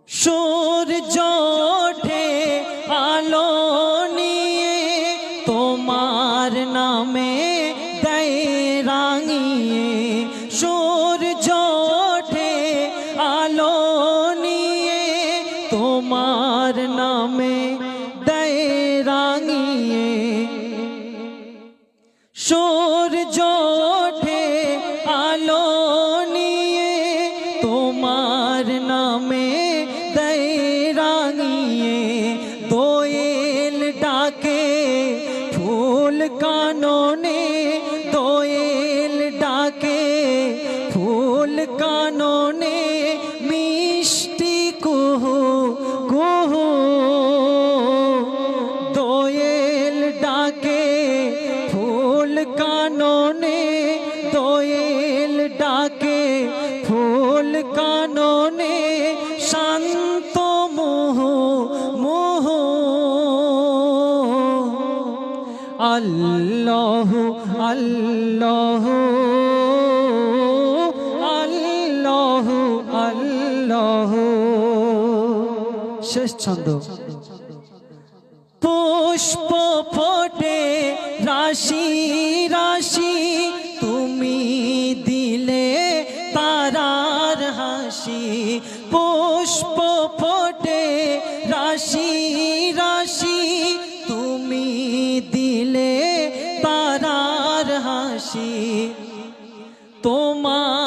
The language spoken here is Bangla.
সূর্য ওঠে আলো নিয়ে তোমার নামে দেয় রাঙিয়ে। সূর্য ওঠে আলো নিয়ে তোমার নামে দেয় রাঙিয়ে। সূর্য ওঠে আলো নিয়ে তোমার নামে দেয় রাঙিয়ে। দোয়েল ডাকে ফুল কাননে, দোয়েল ডাকে ফুল কাননে, মিষ্টি কুহু কুহু। দোয়েল ডাকে ফুল কাননে, দোয়েল ডাকে ফুল কাননে, শান্ত মোহ মোহ। আল্লাহ আল্লাহ আল্লাহ আল্লাহ। শেষ ছন্দ। পুষ্প ফোটে রাশি রাশি, তুমি দিলে তারার হাসি। পুষ্প ফোটে রাশি রাশি, তুমি দিলে তারার হাসি। তোমার